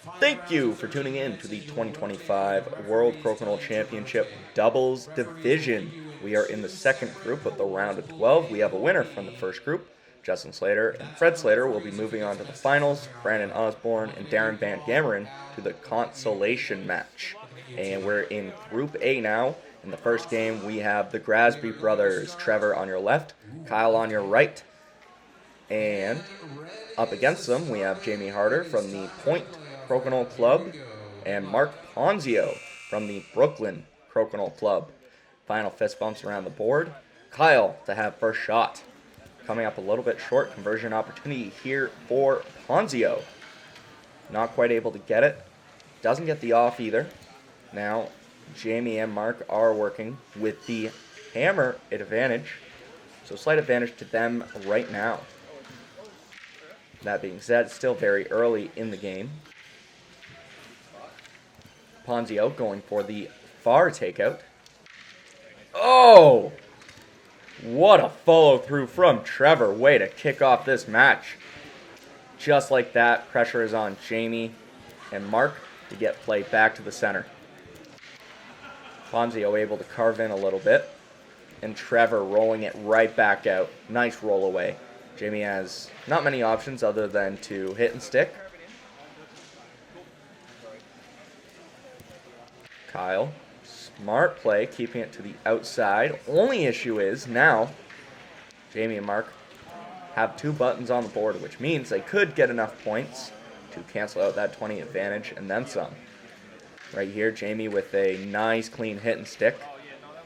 Thank you for tuning in to the 2025 World Crokinole Championship Doubles Division. We are in the second group of the round of 12. We have a winner from the first group. Justin Slater and Fred Slater will be moving on to the finals. Brandon Osborne and Darren Van Gameren to the consolation match. And we're in Group A now. In the first game, we have the Grasby brothers, Trevor on your left, Kyle on your right. And up against them, we have Jamie Harter from the Point Crokinole Club and Marc Ponzio from the Brooklyn Crokinole Club. Final fist bumps around the board. Kyle to have first shot. Coming up a little bit short, conversion opportunity here for Ponzio. Not quite able to get it. Doesn't get the off either. Now, Jamie and Marc are working with the hammer advantage. So slight advantage to them right now. That being said, still very early in the game. Ponzio going for the far takeout. Oh! What a follow through from Trevor. Way to kick off this match. Just like that, pressure is on Jamie and Marc to get play back to the center. Ponzio able to carve in a little bit. And Trevor rolling it right back out. Nice roll away. Jamie has not many options other than to hit and stick. Kyle, smart play, keeping it to the outside. Only issue is now Jamie and Marc have 2 buttons on the board, which means they could get enough points to cancel out that 20 advantage and then some. Right here, Jamie with a nice clean hit and stick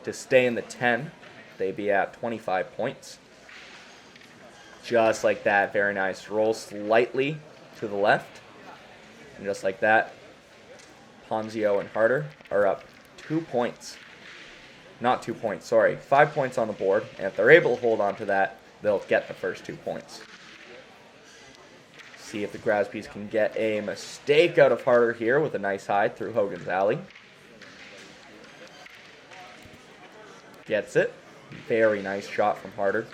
to stay in the 10. They'd be at 25 points. Just like that, very nice. Roll slightly to the left. And just like that, Ponzio and Harter are up 2 points. Not 2 points, sorry. 5 points on the board. And if they're able to hold on to that, they'll get the first 2 points. See if the Grasbys can get a mistake out of Harter here with a nice hide through Hogan's Alley. Gets it. Very nice shot from Harter.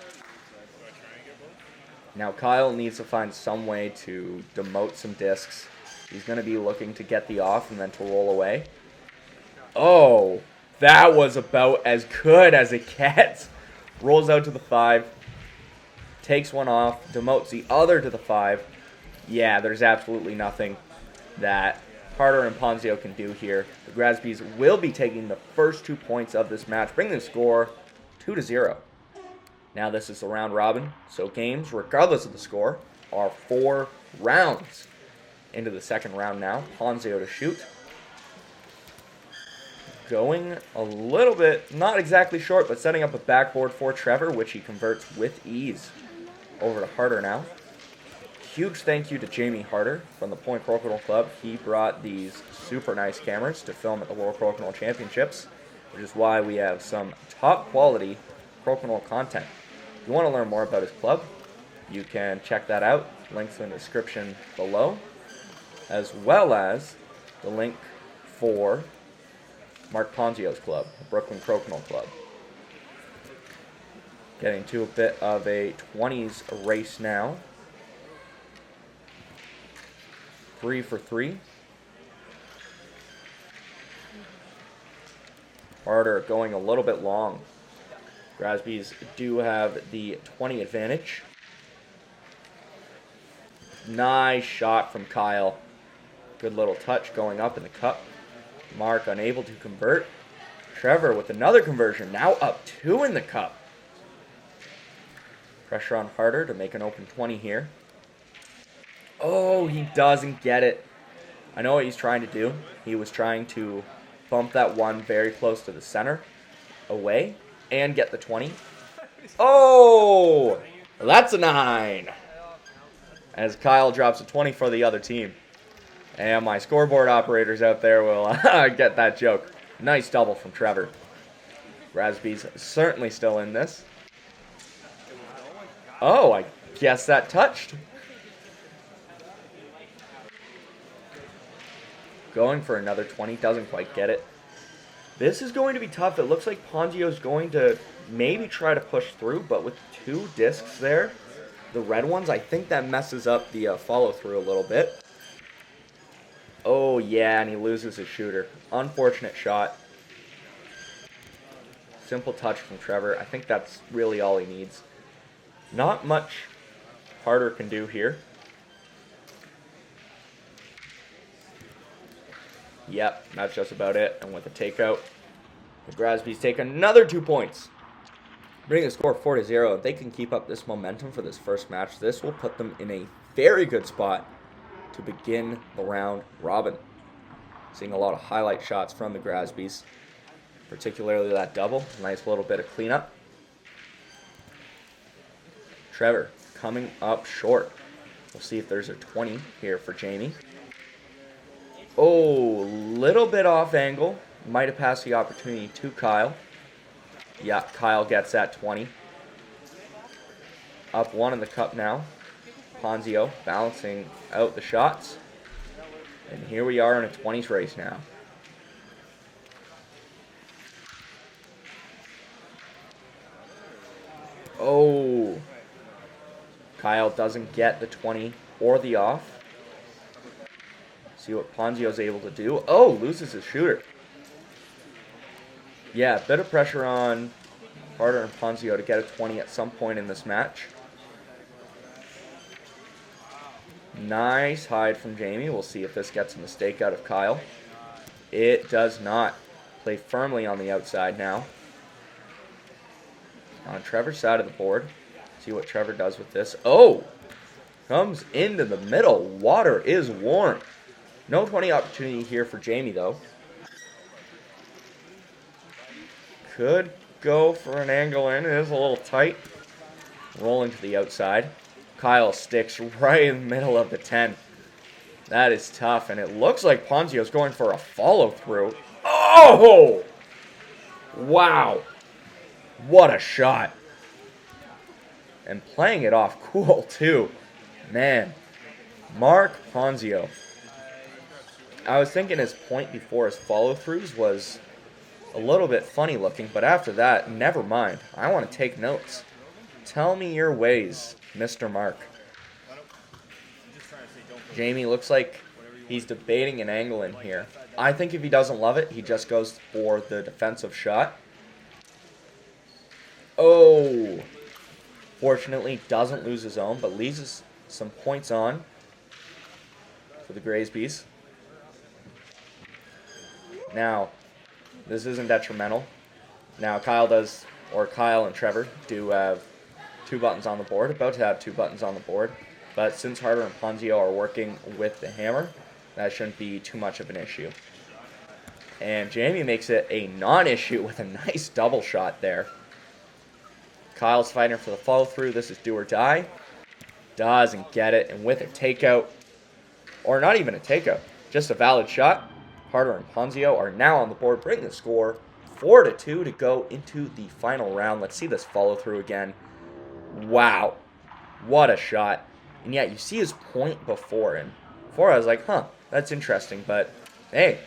Now Kyle needs to find some way to demote some discs. He's going to be looking to get the off and then to roll away. Oh, that was about as good as it gets. Rolls out to the 5. Takes one off. Demotes the other to the 5. Yeah, there's absolutely nothing that Harter and Ponzio can do here. The Grasbys will be taking the first 2 points of this match, bringing the score 2-0. Now this is the round robin, so games, regardless of the score, are 4 rounds. Into the second round now. Ponzio to shoot. Going a little bit, not exactly short, but setting up a backboard for Trevor, which he converts with ease. Over to Harter now. Huge thank you to Jamie Harter from the Point Crokinole Club. He brought these super nice cameras to film at the World Crokinole Championships, which is why we have some top quality Crokinole content. If you want to learn more about his club, you can check that out. Links in the description below, as well as the link for Marc Ponzio's club, the Brooklyn Crokinole Club. Getting to a bit of a 20s race now. 3 for 3. Harter going a little bit long. Grasbys do have the 20 advantage. Nice shot from Kyle. Good little touch going up in the cup. Marc unable to convert. Trevor with another conversion. Now up 2 in the cup. Pressure on Harter to make an open 20 here. Oh, he doesn't get it. I know what he's trying to do. He was trying to bump that 1 very close to the center away and get the 20. Oh, that's a 9. As Kyle drops a 20 for the other team. And my scoreboard operators out there will get that joke. Nice double from Trevor. Grasby's certainly still in this. Oh, I guess that touched. Going for another 20, doesn't quite get it. This is going to be tough. It looks like Ponzio's going to maybe try to push through, but with 2 discs there, the red ones, I think that messes up the follow-through a little bit. Oh, yeah, and he loses his shooter. Unfortunate shot. Simple touch from Trevor. I think that's really all he needs. Not much Harter can do here. Yep, that's just about it. And with a takeout, the Grasbys take another 2 points. Bring the score 4-0. If they can keep up this momentum for this first match, this will put them in a very good spot to begin the round robin. Seeing a lot of highlight shots from the Grasbys, particularly that double. Nice little bit of cleanup. Trevor coming up short. We'll see if there's a 20 here for Jamie. Oh, little bit off angle. Might have passed the opportunity to Kyle. Yeah, Kyle gets that 20. Up 1 in the cup now. Ponzio balancing out the shots. And here we are in a 20s race now. Oh. Kyle doesn't get the 20 or the off. See what Ponzio's able to do. Oh, loses his shooter. Yeah, a bit of pressure on Harter and Ponzio to get a 20 at some point in this match. Nice hide from Jamie. We'll see if this gets a mistake out of Kyle. It does not. Play firmly on the outside now. On Trevor's side of the board. See what Trevor does with this. Oh! Comes into the middle. Water is warm. No 20 opportunity here for Jamie, though. Could go for an angle in. It is a little tight. Rolling to the outside. Kyle sticks right in the middle of the 10. That is tough, and it looks like Ponzio's going for a follow-through. Oh! Wow. What a shot. And playing it off cool, too. Man. Marc Ponzio. I was thinking his point before his follow-throughs was a little bit funny looking, but after that, never mind. I want to take notes. Tell me your ways, Mr. Marc. Jamie looks like he's debating an angle in here. I think if he doesn't love it, he just goes for the defensive shot. Oh! Fortunately, doesn't lose his own, but leaves some points on for the Grasbys. Now, this isn't detrimental. Now, Kyle and Trevor do have 2 buttons on the board, about to have 2 buttons on the board. But since Harter and Ponzio are working with the hammer, that shouldn't be too much of an issue. And Jamie makes it a non-issue with a nice double shot there. Kyle's fighting for the follow-through. This is do or die. Doesn't get it. And with a takeout, or not even a takeout, just a valid shot, Harter and Ponzio are now on the board, bringing the score 4-2 to go into the final round. Let's see this follow-through again. Wow. What a shot. And yet, you see his point before, and before I was like, huh, that's interesting, but hey,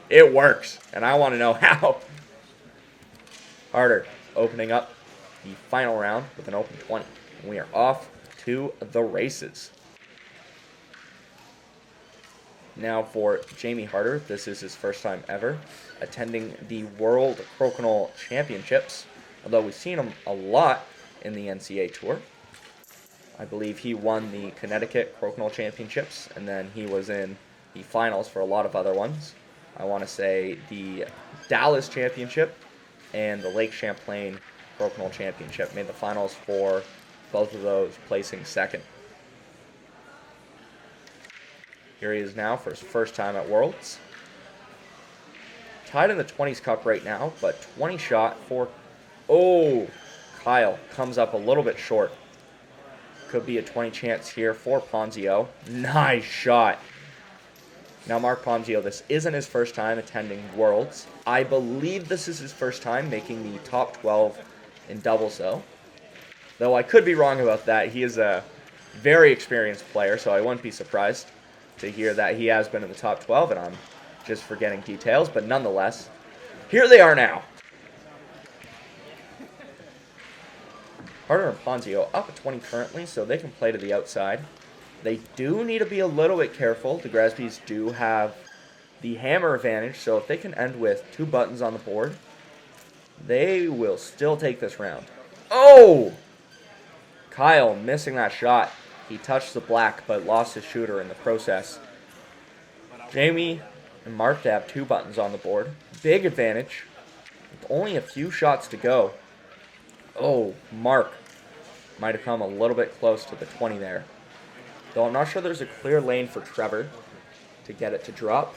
it works, and I want to know how. Harter opening up the final round with an open 20. And we are off to the races. Now for Jamie Harter, this is his first time ever attending the World Crokinole Championships, although we've seen him a lot in the NCAA Tour. I believe he won the Connecticut Crokinole Championships, and then he was in the finals for a lot of other ones. I want to say the Dallas Championship and the Lake Champlain Crokinole Championship. Made the finals for both of those, placing second. Here he is now for his first time at Worlds. Tied in the 20s Cup right now, but 20 shot for... Oh! Kyle comes up a little bit short. Could be a 20 chance here for Ponzio. Nice shot. Now, Marc Ponzio, this isn't his first time attending Worlds. I believe this is his first time making the top 12 in doubles, though I could be wrong about that. He is a very experienced player, so I wouldn't be surprised to hear that he has been in the top 12, and I'm just forgetting details. But nonetheless, here they are now. Harter and Ponzio up at 20 currently, so they can play to the outside. They do need to be a little bit careful. The Grasbys do have the hammer advantage, so if they can end with 2 buttons on the board, they will still take this round. Oh! Kyle missing that shot. He touched the black, but lost his shooter in the process. Jamie and Marc have 2 buttons on the board. Big advantage. With only a few shots to go. Oh, Marc might have come a little bit close to the 20 there. Though I'm not sure there's a clear lane for Trevor to get it to drop.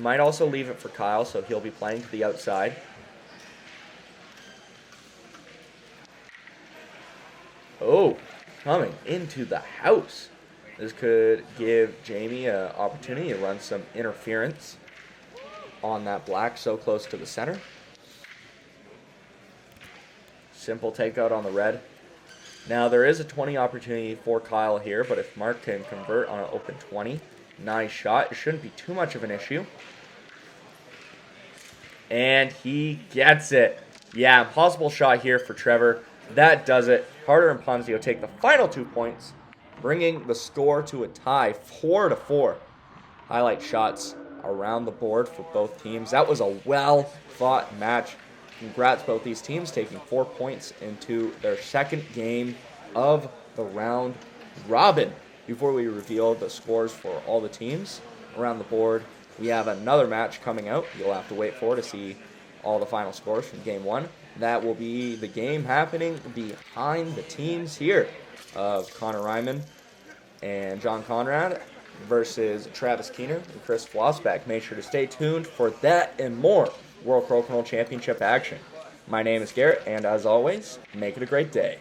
Might also leave it for Kyle, so he'll be playing to the outside. Oh, coming into the house. This could give Jamie an opportunity to run some interference on that black so close to the center. Simple takeout on the red. Now there is a 20 opportunity for Kyle here, but if Marc can convert on an open 20, nice shot. It shouldn't be too much of an issue. And he gets it. Yeah, impossible shot here for Trevor. That does it. Harter and Ponzio take the final 2 points, bringing the score to a tie, 4-4. Highlight shots around the board for both teams. That was a well-fought match. Congrats both these teams taking 4 points into their second game of the round robin. Before we reveal the scores for all the teams around the board, we have another match coming out. You'll have to wait for to see all the final scores from game 1. That will be the game happening behind the teams here of Connor Ryman and John Conrad versus Travis Keener and Chris Flossbeck. Make sure to stay tuned for that and more World Crokinole Championship action. My name is Garrett, and as always, make it a great day.